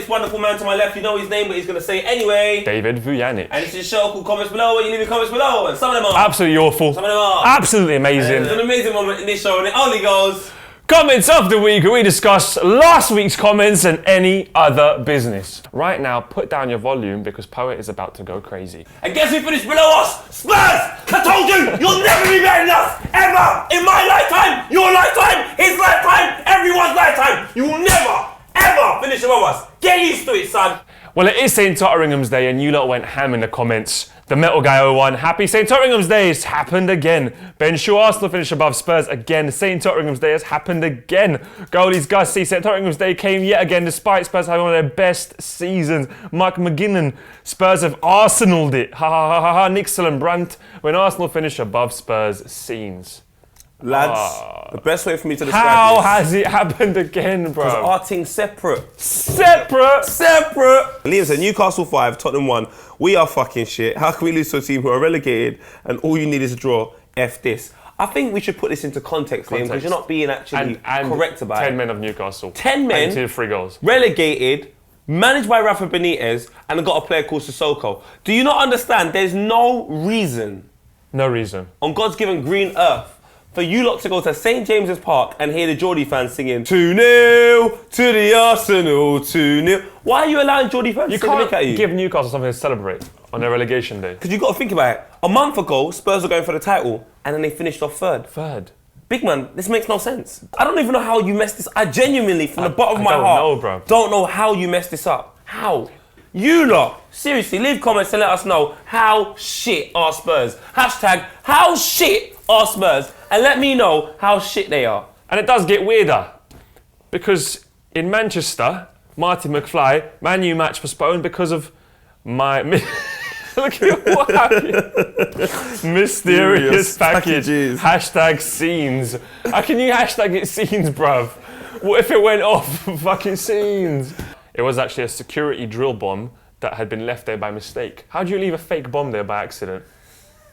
this wonderful man to my left. You know his name, but he's going to say it anyway. David Vujanic. And this is a show called Comments Below, where you leave your comments below. And some of them are absolutely awful. Some of them are absolutely amazing. There's an amazing moment in this show, and it only goes... Comments of the week, where we discuss last week's comments and any other business. Right now, put down your volume because Poet is about to go crazy. And guess who finished below us? Spurs! I told you, you'll never be better than us, ever! In my lifetime, your lifetime, his lifetime, everyone's lifetime! You will never, ever finish above us. Get used to it, son. Well, it is St. Totteringham's Day and you lot went ham in the comments. The Metal Guy 01, happy St. Totteringham's Day, it's happened again. Ben Shaw, Arsenal finish above Spurs again. St. Totteringham's Day has happened again. Goalies Gussie, St. Totteringham's Day came yet again despite Spurs having one of their best seasons. Mark McGinnon, Spurs have Arsenaled it. Ha ha ha ha ha. Nixel and Brandt, when Arsenal finish above Spurs, scenes. Lads, the best way for me to describe how this... has it happened again, bro? Because our team's separate. Separate! Liam said, Newcastle 5, Tottenham 1. We are fucking shit. How can we lose to a team who are relegated and all you need is a draw? F this. I think we should put this into context, Liam, because you're not being actually correct about 10 it. men of Newcastle. 10 men. And 3 goals. Relegated, managed by Rafa Benitez, and got a player called Sissoko. Do you not understand? There's no reason. No reason. On God's given green earth, for you lot to go to St. James's Park and hear the Geordie fans singing 2-0 to the Arsenal, 2-0. Why are you allowing Geordie fans to look at you? You can't give Newcastle something to celebrate on their relegation day. Because you've got to think about it. A month ago, Spurs were going for the title and then they finished off third. Big man, this makes no sense. I don't even know how you messed this. I genuinely, from the bottom of my heart, don't know how you messed this up. How? You lot, seriously, leave comments and let us know how shit are Spurs. Hashtag how shit are Spurs. And let me know how shit they are. And it does get weirder. Because in Manchester, Marty McFly, Man U match postponed because of my... Look at what happened. Mysterious packages. Hashtag scenes. How can you hashtag it scenes, bruv? What if it went off fucking scenes? It was actually a security drill bomb that had been left there by mistake. How do you leave a fake bomb there by accident?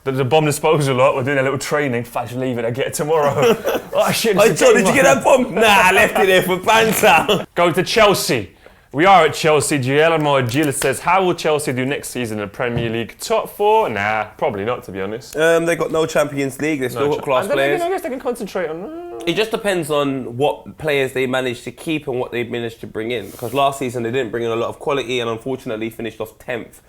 The bomb disposal lot were doing a little training. Fudge, leave it, I get it tomorrow. Oh shit, did you get that bomb? Nah, I left it there for banter. Go to Chelsea. We are at Chelsea. Guillermo Gil says, how will Chelsea do next season in the Premier League? Top 4? Nah, probably not, to be honest. They got no Champions League. They still got class players. I guess they can concentrate on... It just depends on what players they managed to keep and what they managed to bring in. Because last season they didn't bring in a lot of quality and unfortunately finished off 10th.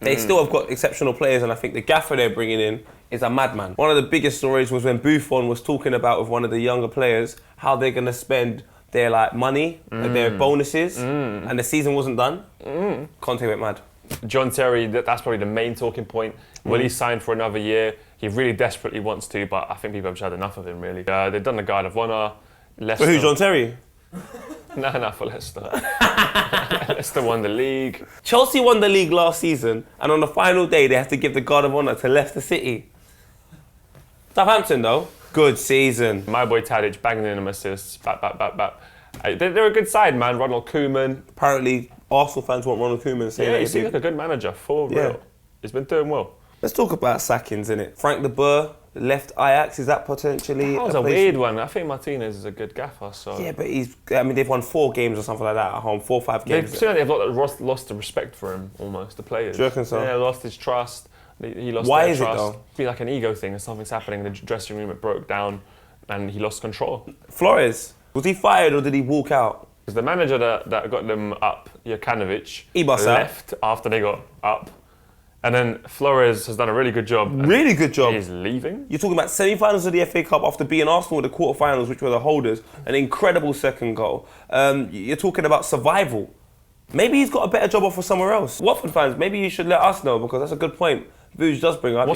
They still have got exceptional players, and I think the gaffer they're bringing in is a madman. One of the biggest stories was when Buffon was talking about with one of the younger players how they're going to spend their money, their bonuses, and the season wasn't done. Conte went mad. John Terry, that's probably the main talking point. Will he sign for another year? He really desperately wants to, but I think people have just had enough of him, really. They've done the Guard of Honour. Leicester. For who, John Terry? No, for Leicester. Leicester won the league. Chelsea won the league last season, and on the final day, they have to give the Guard of Honour to Leicester City. Southampton, though, good season. My boy Tadic banging in them assists. They're a good side, man. Ronald Koeman. Apparently, Arsenal fans want Ronald Koeman. Yeah, he seems like a good manager, for real. He's been doing well. Let's talk about sackings, innit? Frank de Boer left Ajax. Is that potentially? That was a weird one. I think Martinez is a good gaffer. So yeah, but they've won 4 games or something like that at home. 4 or 5 games. They've lost the respect for him almost. The players. Do you reckon so? Yeah, lost his trust. He lost Why their is trust. it though? It'd be like an ego thing. If something's happening in the dressing room, it broke down, and he lost control. Flores, was he fired or did he walk out? Because the manager that got them up, Jokanovic, left after they got up. And then Flores has done a really good job. Really good job. He's leaving. You're talking about semi-finals of the FA Cup after being Arsenal with the quarterfinals, which were the holders. An incredible second goal. You're talking about survival. Maybe he's got a better job offer somewhere else. Watford fans, maybe you should let us know because that's a good point. Vuj does bring up.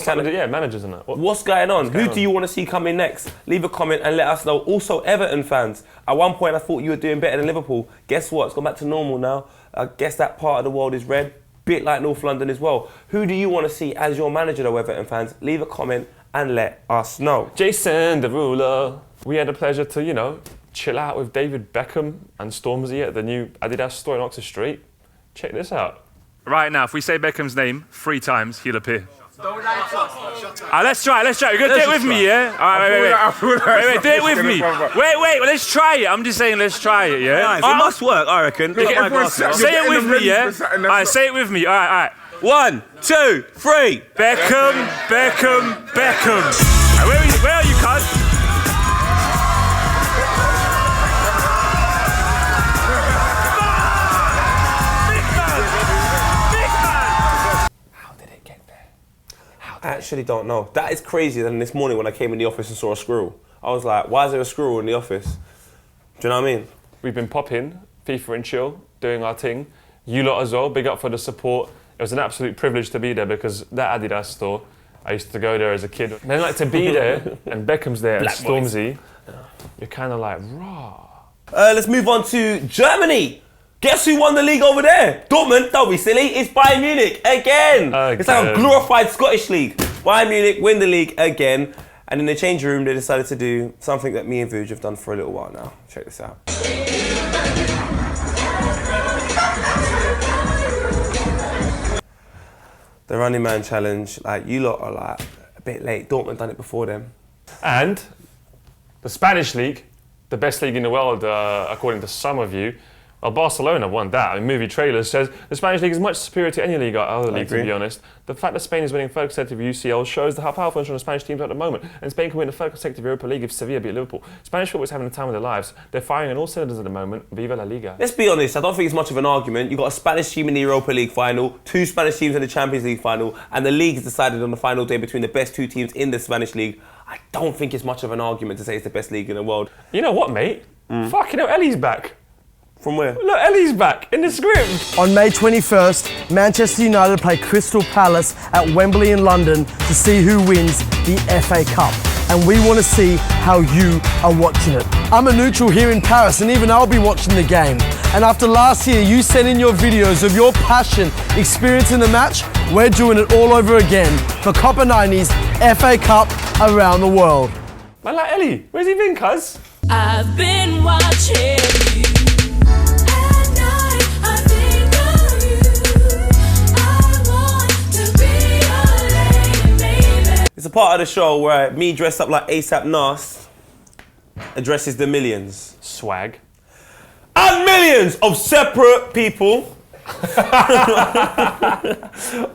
Managers and that. What's going on? Who do you want to see come in next? Leave a comment and let us know. Also, Everton fans. At one point, I thought you were doing better than Liverpool. Guess what? It's gone back to normal now. I guess that part of the world is red. Bit like North London as well. Who do you want to see as your manager, though, Everton fans? Leave a comment and let us know. Jason Derulo. We had the pleasure to, chill out with David Beckham and Stormzy at the new Adidas store in Oxford Street. Check this out. Right now, if we say Beckham's name 3 times, he'll appear. Let's try it. You're gonna do it with me, yeah? Alright, wait, do it with me. Wait, let's try it. I'm just saying, let's try it, yeah? Nice. It must work, I reckon. Say it with me, yeah? Alright, say it with me. Alright. 1, 2, 3. Beckham. Where are you, cuz? I actually don't know. That is crazier than this morning when I came in the office and saw a squirrel. I was like, why is there a squirrel in the office? Do you know what I mean? We've been popping, FIFA and chill, doing our thing. You lot as well, big up for the support. It was an absolute privilege to be there because that Adidas store, I used to go there as a kid. And then like to be there, and Beckham's there, and Stormzy, you're kind of like, raw. Let's move on to Germany. Guess who won the league over there? Dortmund, don't be silly, it's Bayern Munich again. It's like a glorified Scottish league. Bayern Munich win the league again. And in the changing room, they decided to do something that me and Vuj have done for a little while now. Check this out. The Running Man challenge, like you lot are like a bit late. Dortmund done it before them. And the Spanish league, the best league in the world, according to some of you. Well, Barcelona won that. I mean, movie trailers says the Spanish league is much superior to any league or other league, to be honest. The fact that Spain is winning third consecutive UCL shows how powerful the Spanish teams are at the moment. And Spain can win the third consecutive Europa League if Sevilla beat Liverpool. Spanish football is having the time of their lives. They're firing on all cylinders at the moment. Viva la Liga. Let's be honest, I don't think it's much of an argument. You've got a Spanish team in the Europa League final, 2 Spanish teams in the Champions League final, and the league is decided on the final day between the best 2 teams in the Spanish league. I don't think it's much of an argument to say it's the best league in the world. You know what, mate? Fucking hell, Ellie's back. From where? Look, Ellie's back in the script. On May 21st, Manchester United play Crystal Palace at Wembley in London to see who wins the FA Cup. And we want to see how you are watching it. I'm a neutral here in Paris and even I'll be watching the game. And after last year, you sent in your videos of your passion experiencing the match, we're doing it all over again for Copper 90's FA Cup around the world. Man, like Ellie, where's he been, cuz? I've been watching you. It's a part of the show where me dressed up like ASAP Nas addresses the millions. Swag. And millions of separate people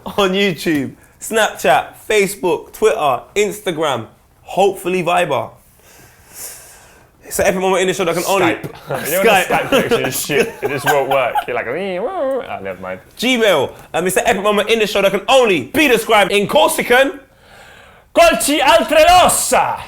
on YouTube, Snapchat, Facebook, Twitter, Instagram, hopefully Viber. It's an epic moment in the show that can only... Skype connection is shit. It just won't work. You're like, never mind. Gmail. It's an epic moment in the show that can only be described in Corsican. Colci altre ossa!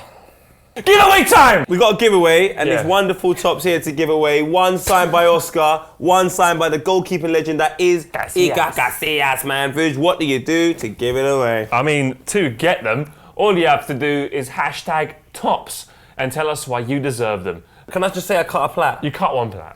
Giveaway time! We got a giveaway, and Yeah. there's wonderful tops here to give away. One signed by Oscar, one signed by the goalkeeping legend that is Iker Casillas, man. Vuj, what do you do to give it away? I mean, to get them, all you have to do is hashtag tops and tell us why you deserve them. Can I just say I cut a plait? You cut one plait.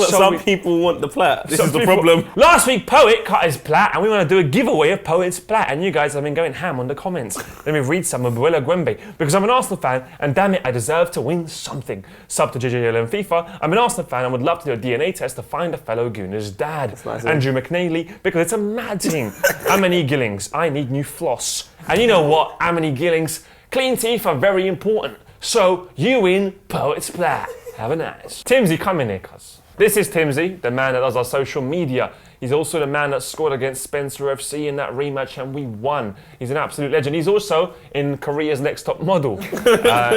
Some people want the plait. This is the problem. Last week, Poet cut his plait, and we want to do a giveaway of Poet's plait. And you guys have been going ham on the comments. Let me read some of Buela Gwembe, because I'm an Arsenal fan, and damn it, I deserve to win something. Sub to JJL and FIFA. I'm an Arsenal fan and would love to do a DNA test to find a fellow Gooner's dad. Nice, Andrew McNally, because it's a mad team. Amity Gillings, I need new floss. And you know what, Amity Gillings, clean teeth are very important. So, you win Poet's plait. Have a nice. Timsey, come in here, cuz. This is Timsey, the man that does our social media. He's also the man that scored against Spencer FC in that rematch and we won. He's an absolute legend. He's also in Korea's Next Top Model.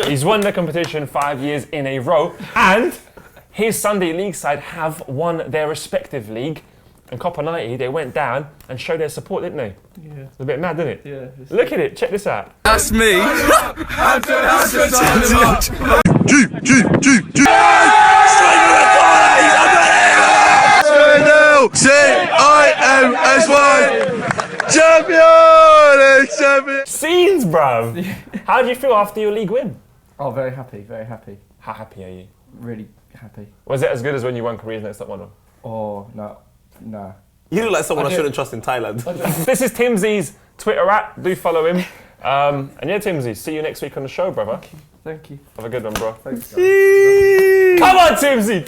He's won the competition 5 years in a row. And his Sunday League side have won their respective league. And Copper 90, they went down and showed their support, didn't they? Yeah. It's a bit mad, isn't it? Yeah. Look at it, check this out. That's me. Champion! Scenes, bruv! How do you feel after your league win? Oh, very happy, very happy. How happy are you? Really happy. Was it as good as when you won Korea's Next Top Model? Oh, no, nah. You look like someone I shouldn't trust in Thailand. This is Timsey's Twitter @. Do follow him. And yeah, Timsey, see you next week on the show, brother. Thank you. Have a good one, bro. Thanks, Come on, Timsey!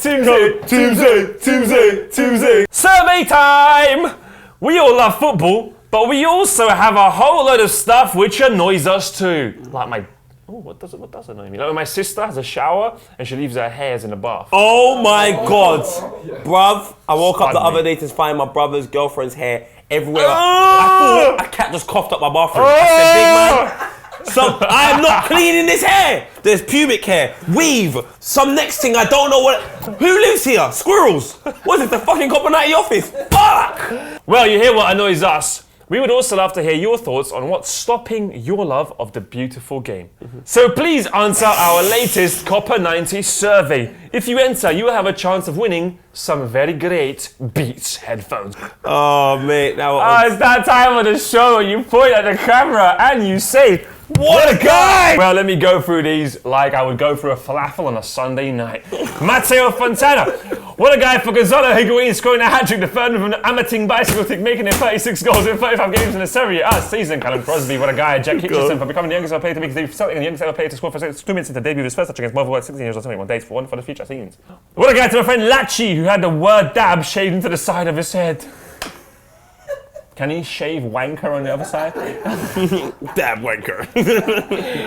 Timsey! Survey time! We all love football, But we also have a whole load of stuff which annoys us too. Like my... Oh, what does annoy me? Like when my sister has a shower and she leaves her hairs in the bath. Oh my God. Bruv, I woke up the Spud me. other day to find my brother's girlfriend's hair everywhere. I thought a cat just coughed up my bathroom. I said, big man, I am not cleaning this hair. There's pubic hair, weave, some next thing I don't know what. Who lives here? Squirrels. What is it, the fucking Copper 90 office? Fuck! Well, you hear what annoys us. We would also love to hear your thoughts on what's stopping your love of the beautiful game. So please answer our latest Copper 90 survey. If you enter, you will have a chance of winning some very great Beats headphones. Oh, mate. Now It's that time of the show where you point at the camera and you say, what a guy! Well, let me go through these like I would go through a falafel on a Sunday night. Matteo Fontana. What a guy for Gonzalo Higuain scoring a hat-trick, the third with an amateur bicycle kick, making it 36 goals in 35 games in the Serie A season. Callum Crosby, what a guy. Jack Hitchison for becoming the youngest ever player to make his debut, Celtic and the youngest ever player to score for 2 minutes into the debut of his first touch against Motherwell at 16 years old, 21 days for one for the future seasons. What a guy to my friend Lachi, who had the word dab shaved into the side of his head. Can he shave wanker on the other side? damn wanker.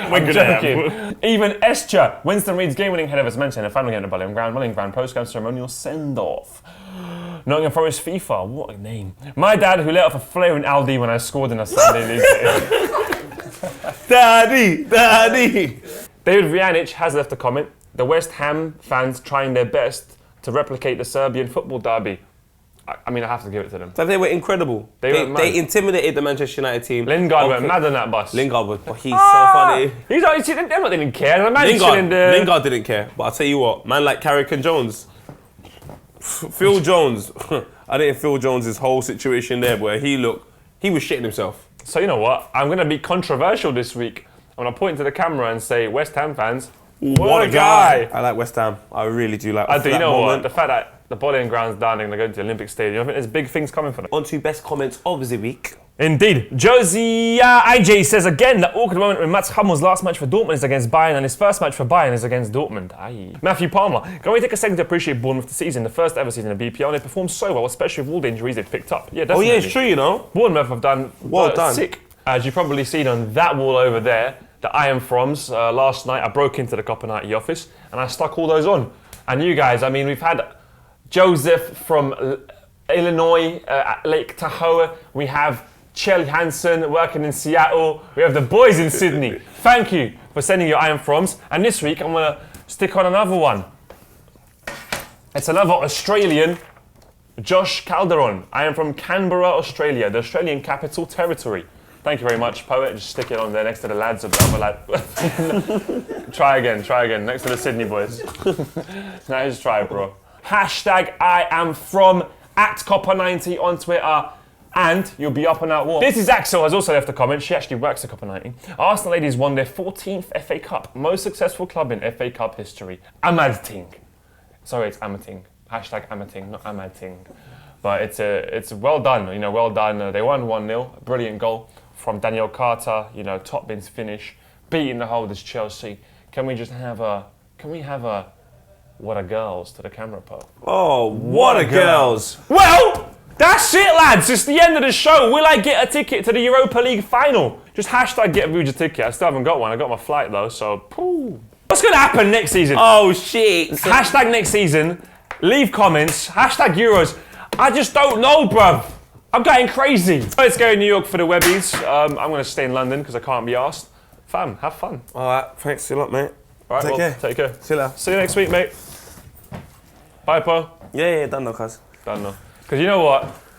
I'm joking. Even Escher, Winston Reid's game-winning header as mentioned in a final game at Mullingham Ground post-game ceremonial send-off. Nottingham Forest FIFA, what a name. My dad, who let off a flare in Aldi when I scored in a Sunday league game. Daddy. David Vjanic has left a comment. The West Ham fans trying their best to replicate the Serbian football derby. I mean, I have to give it to them. So they were incredible. They intimidated the Manchester United team. Lingard went mad on that bus. Lingard was, he's so funny. He's like, them lot didn't care. The man chilling there. Lingard didn't care. But I'll tell you what, man like Carrick and Jones. Phil Jones. I didn't Phil Jones' whole situation there where he was shitting himself. So you know what? I'm going to be controversial this week. I'm going to point to the camera and say, West Ham fans, what a guy. I like West Ham. I really do like I do. You know moment. what? The fact that the bowling ground's down and they're going to the Olympic Stadium, I think there's big things coming for them. On to best comments of the week. Indeed. Josie IJ says again that awkward moment when Mats Hummel's last match for Dortmund is against Bayern and his first match for Bayern is against Dortmund. Aye. Matthew Palmer. Can we take a second to appreciate Bournemouth this season, the first ever season of BPL, and they performed so well, especially with all the injuries they've picked up. Yeah, Oh definitely. yeah, it's true, you know. Bournemouth have done Well done. sick. As you've probably seen on that wall over there, the I am froms, last night I broke into the Copper 90 office and I stuck all those on. And you guys, I mean, we've had Joseph from Illinois, at Lake Tahoe. We have Chell Hansen working in Seattle. We have the boys in Sydney. Thank you for sending your I am froms. And this week I'm gonna stick on another one. It's another Australian, Josh Calderon. I am from Canberra, Australia, the Australian Capital Territory. Thank you very much, poet. Just stick it on there next to the lads of the other lad. Try again, next to the Sydney boys. Nice try, bro. Hashtag I am from @Copper90 on Twitter, and you'll be up on that wall. This is Axel has also left a comment. She actually works at Copper90. Arsenal ladies won their 14th FA Cup, most successful club in FA Cup history. Amadting. Sorry, it's Amating. Hashtag Amating, not Amadting. But it's well done. You know, well done. They won 1-0. Brilliant goal from Daniel Carter. You know, top bins finish, beating the holders Chelsea. Can we have a what a girls to the camera, Poe? Oh, what a girls. Well, that's it, lads. It's the end of the show. Will I get a ticket to the Europa League final? Just hashtag get a Vuja ticket. I still haven't got one. I got my flight though, so pooh. What's going to happen next season? Oh shit. Hashtag next season. Leave comments. Hashtag Euros. I just don't know, bruv. I'm getting crazy. Let's go to New York for the Webbies. I'm going to stay in London because I can't be asked. Fam, have fun. Alright, thanks a lot, mate. All right, Take care. Take care. See you later. See you next week, mate. Bye, Poe. Yeah, done though, cuz. Done now. Because you know what?